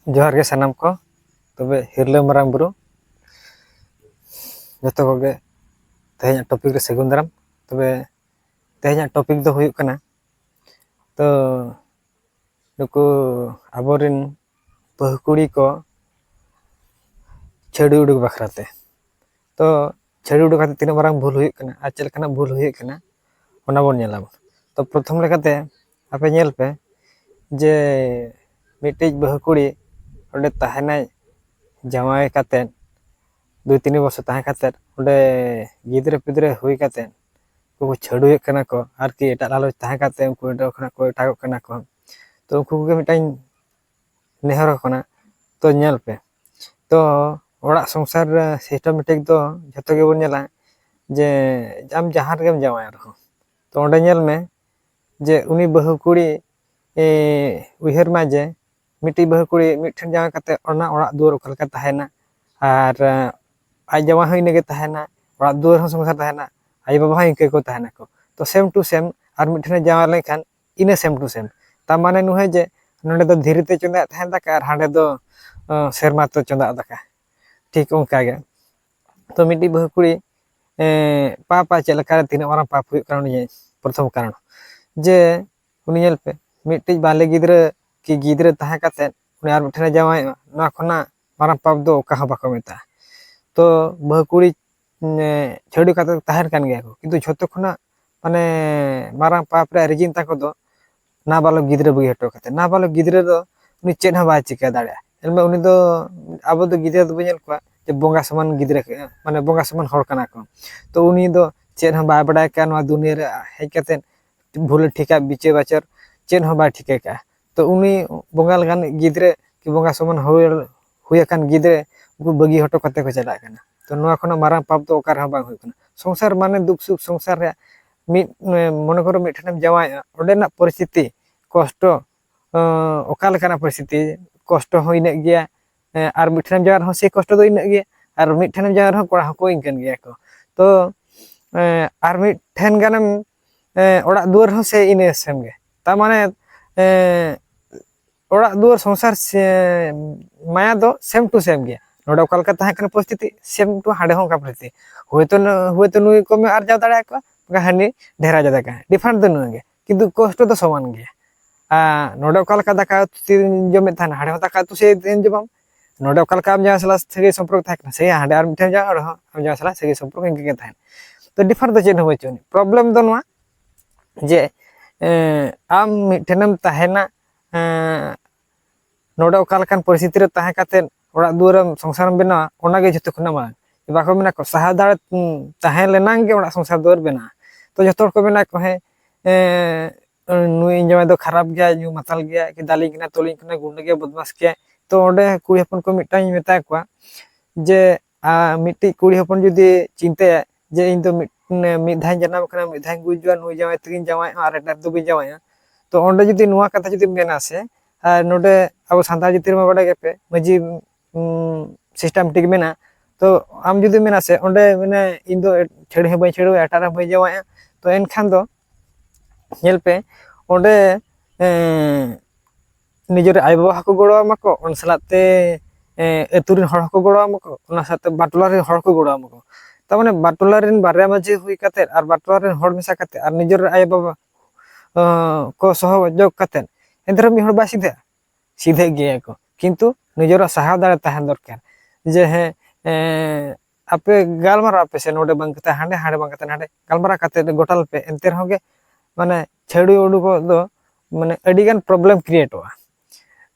जोहार के सानाम को तबे हिरले मारांग बुरु जतो कोगे तेहें टॉपिक रे सेगुन दाराम तबे तेहें टॉपिक दो हुयुक कना तो नुकु आबोरिन बहुकुड़ी को छेड़ी उडुक बखराते तो छेड़ी उडुक खाते तीना मारांग भूल हुयुक कना आ चेलकाना भूल हुयुक कना ओना बोन नेला तो प्रथम लेकाते आपे नेल पे जे मिटेज बहुकुड़ी ओडे ताहेनाय जावाय काते 2-3 वर्ष ताहे काते ओडे गिद्रे पिद्रे हुई काते को छेड़ुए कना को आर कि एटा लालो ताहे काते उनको एटा खना को एटा कना को तो उनको के मिटाइन नेहर कना तो नेल पे तो ओड़ा संसार सिस्टमेटिक दो जतो के बोन नेला जे आम जहां रेगेम जावाय रहो तो ओडे नेल में जे उनी बहुकुड़ी उइहर मा जे मिटी बहुकुड़ी मिठन जावा काते ओना ओड़ा दुआर ओकलका ताहेना आर आज जावा हई नेगे ताहेना ओड़ा दुआर हो संसार ताहेना आई बाबा हई के को ताहेना को तो सेम टू सेम आर मिठन जावा लेखान इने सेम टू सेम ता माने नुहे जे नोडे दो धीरेते चंदा ताहेन दाका आर हांडे दो सेरमा तो चंदा दाका ठीक ओंका गे तो मिटी बहुकुड़ी पापा चलका तीन मारा पाप हुई कारण ये प्रथम कारण जे उनी नेल पे मिटी बाले गिद्रे कि गिद्रे ताहे काते उनी आर मिठन जावाय ना खना मारा पाप दो ओका ह बाको मेता तो बहुकुड़ी छेड़ी काते ताहेन कान गया को किंतु झोतो खना माने मारा पाप रे रिजिन ताको दो ना बालो गिद्रे बगी हटो काते ना बालो गिद्रे दो उनी चेन ह बाय चिका दाड़े एलमे उनी दो आबो दो गिद्रे दो बनेल को जे बोंगा समान गिद्रे माने बोंगा समान हर कना को तो उनी दो चेन ह बाय बडाय का नवा दुनिया रे हेज काते भूल ठिका बिचे बाचर चेन ह बाय ठिके का तो उनी बोंगा लगान गिद्रे कि बोंगा समान हुई कान गिद्रे उनको बगी हटो काते को चला कना तो नवा खना मारा पाप तो ओकार ह बांग हुई कना संसार माने दुख सुख संसार रे मिट मने करो मिठनेम जावाय ओडेना परिस्थिति कष्ट ओका लेकाना परिस्थिति कष्ट हो इने गया आर मिठनेम जावार हो से कष्ट दो इने गया आर मिठनेम जावार हो कोड़ा को इनकन गया को तो आर मिठन गानम ओड़ा दुआर हो से इने सेम गे ता माने ओड़ा दुआर संसार से माया दो सेम टू सेम गया नोडे ओकालका ताहे कना परिस्थिति सेम टू हाडे हो का परिस्थिति होयतो नुई को में आरजाव दाड़ा को हानि ढेरा जादा का डिफरेंट दो नुगे किंतु कष्ट तो समान गया नोडे ओकालका दाका जमे थान हाडे दाका तो से दिन जबाम नोडे ओकालका आम जासला सगे संपर्क थाक से हाडे आर मिठे जा रहो आम जासला सगे संपर्क इनके के थान तो डिफरेंट दो चेन हो बचोनी प्रॉब्लम दो नवा जे आम मिठेनम ताहेना नोडे ओकालकान परिस्थिति रे ताहे काते ओड़ा दुआरम संसारम बेना ओनागे जतो खना मा बाको मेना को सहा दाड़ ताहे लेनांग के ओड़ा संसार दुआर बेना तो जतो को बेना को हे नुई जमे दो खराब गया न्यू माताल गया कि दाली किना तोली किना गुंडे गया बदमाश गया तो ओडे कुड़ी हपन को मिटाई मेता को जे मिट्टी कुड़ी हपन जुदी चिंते जे इन तो मिद धाय जनाम कना मिद धाय गुजुआ नुई जमे तीन जमाय आर एटा दो बि जमाय तो ओडे जुदी नुवा कथा जुदी मेना से नोडे अब सान्ताल जितिर मा बडा गेपे मजी सिस्टमेटिक मेना तो आम जुदी मेना से ओडे माने इन दो छेड़ हे बई छेड़ एटारा बई जवाय तो एनखान दो नेल पे ओडे निजर आय बाबा हको गोड़ो माको ओन सलाते एतुरिन हड़ हको गोड़ो माको ओना साथे बाटुला रे हड़ को गोड़ो माको ता माने बाटुला रेन बारे माजे हुई काते आर बाटुला रेन हड़ मिसा काते आर निजर आय बाबा को सहयोग काते एंदर मी हड़ बा सीधे गया को किंतु निजर सहाव दाड़े ताहन दरकार जे हे आपे गालमारा पे से नोडे बांग कते हांडे हांडे बांग कते हांडे गालमारा कते गोटाल पे एंते होगे माने छेड़ी उडु को दो माने अडिगन प्रॉब्लम क्रिएट हुआ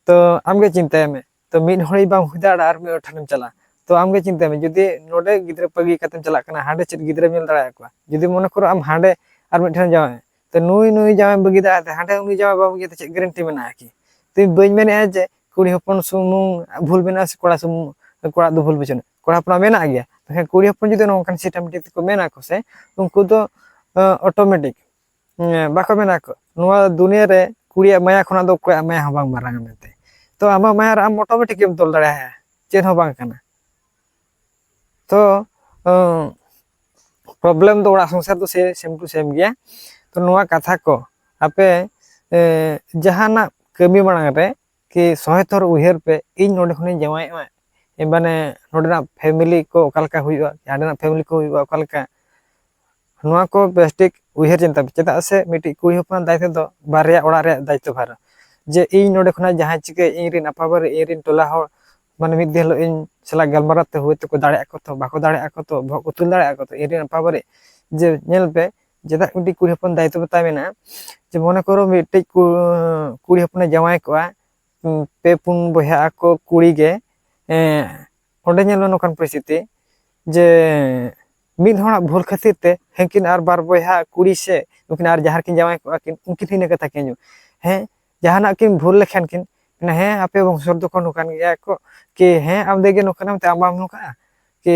तो आमगे चिंता में तो मिड हड़ी बांग हुदाड़ा आर मी ठनम चला तो आमगे चिंता में जदी नोडे गिद्रे पगी कतेम चला कना हांडे चेद गिद्रे मेल दाड़ा को जदी मने करो आम हांडे आर मी ठन जावे तो नुई जावे बगी दाते हांडे उनी जावे बाबू गे चेद गारंटी मेना की तो बई मेने जे कुड़ी हपन सुमुंग भूल बेना से कोड़ा सुमुंग कोड़ा दो भूल बचन कोड़ा अपना मेना गया तो कुड़ी हपन जदी नोंकन सिस्टमेटिक को मेना को से उनको तो ऑटोमेटिक बाको मेना को नुआ दुनिया रे कुड़ी माया खना दो को माया ह बांग मारांग मेते तो आमा माया आम ऑटोमेटिक एम तोल दाड़ा है चेन ह बांग कना तो प्रॉब्लम दो ओड़ा संसार तो से सेम टू सेम गया तो नुआ कथा को आपे जहाना कमी मांग रे कि सहेतर उयहर पे इन नोडे खने जमायवा माने नोडेना फैमिली को ओकालका हुआ हाडेना फैमिली को हुआ ओकालका नोआ को बेस्टिक उयहर चिंता चेदा से मिट्टी कुड़ी हपन दायित्व दो बारे ओड़ा रे दायित्व भार जे इन नोडे खना जहां चिके इरिन अपाबर इरिन टोला हो माने मिद दिल इन सला गलमाराते हुए तो को दाड़े को तो बाको दाड़े को तो भोग उतुल दाड़े को तो इरिन अपाबर जे नेल पे जेदा मिट्टी कुड़ी हपन दायित्व बता मेना जे मने करो मिट्टी कुड़ी हपन जमाय को पे पुन बया को कुड़ी गे ओंडे नेल नोकान परिस्थिति जे मिद होना भूल खातिर ते हेकिन आर बार बया कुड़ी से उकिन आर जहार किन जमाय को किन उनकी थी ने कथा केनु हे जहाना किन भूल लेखन किन हे आपे वंशर दो नोकान गया को कि हे आम देगे नोकानम ते आम नोका कि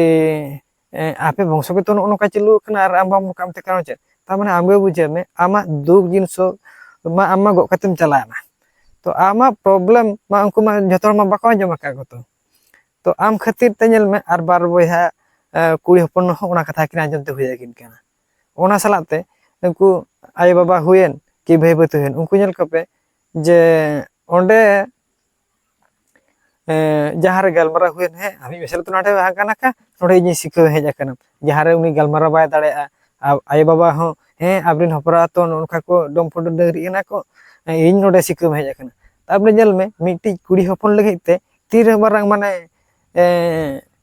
आपे वंश के तो नोका चलू कना आर आम नोकाम ते कानो चे ता माने आमगे बुझे में आमा दुख जिनसो मा आमा गो कतम चलाना तो आमा प्रॉब्लम मा उनको मा जतोर मा बाको जमा का तो आम खातिर ते नेल में आर बार बया कुड़ी हपन हो ओना कथा किन आंजम ते हुया किन काना ओना सलाते उनको आय बाबा हुएन कि भाई बतु हुएन उनको नेल कपे जे ओंडे जहां रे गलमारा हुएन है हमी मिसल तो नाटे हाकाना का नोडे इनी सिखो हेज आकना जहां रे उनी गलमारा बाय दाड़े आय बाबा हो हे आबरिन हपरा तो नोनका को डम फोटो डगरी एना को इन नोडे सिखो हेज आकना ताबरे नेल में मिट्टी कुड़ी हपन लगिते तीर बारंग माने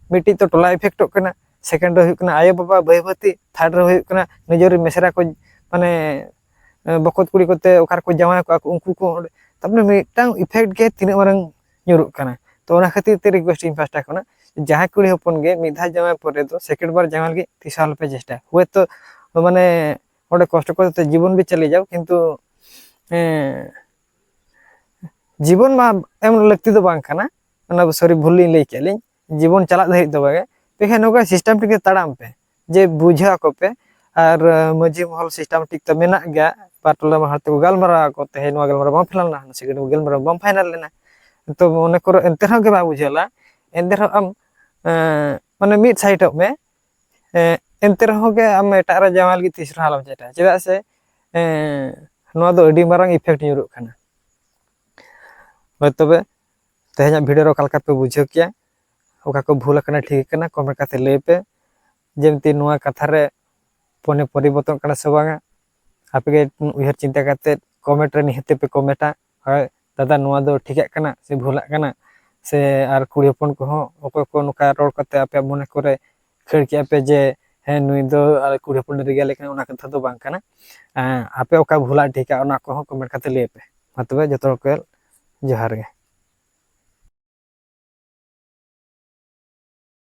मिट्टी तो टोला इफेक्ट कना सेकंड हुई कना आय बाबा भयभती थर्ड हुई कना निजर मेसरा को माने बकत कुड़ी कोते ओकार को जमाय को उनको को ताबरे मिटांग इफेक्ट के तीन बारंग nyuruk kana तो ओना खातिर ते रिक्वेस्ट इन पास्टा कोना जहां कुड़ी हपन गे मिधा जमाय परे तो सेकंड बार जमाय लगे तीसाल पे चेष्टा हुए तो माने ओडे कष्ट करते जीवन भी चले जाओ किंतु जीवन मा एम लगती तो बांग खाना ओना सॉरी भूल ली केलिन जीवन चला दे दो बागे पेखे नोका सिस्टमैटिक ताड़ाम पे जे बुझा को पे और मजी महल सिस्टमैटिक तो मेना गया पाटला महल तो गलमरा को ते नो गलमरा बम फिलल ना सेकंड गलमरा बम फाइनल लेना तो मने करो एंते के बा बुझला एंते आम माने मिड साइड में एंते के आम एटा जमाल गे तीसरा हालम चेटा चेदा से नो दो अडी मारंग इफेक्ट nyuruk खाना तबे तेहना वीडियो कालका पे बुझो किया ओका को भूल करना ठीक करना कमेंट करते ले पे जेमती नुआ कथा रे पने परिवर्तन करना सबांगा आपके उहर चिंता करते कमेंट रे निहते पे कमेंटा है दादा नुआ दो ठीक करना से भूला करना से आर कुड़ी हपन को हो ओको को नुका रोड करते आपे मने करे खड़ के पे जे है नुई दो आर कुड़ी हपन रे गेले कना ओना कथा दो बांग कना आपे ओका भूला ठीक ओना को कमेंट करते ले पे मतबे जतो को जोहार गे।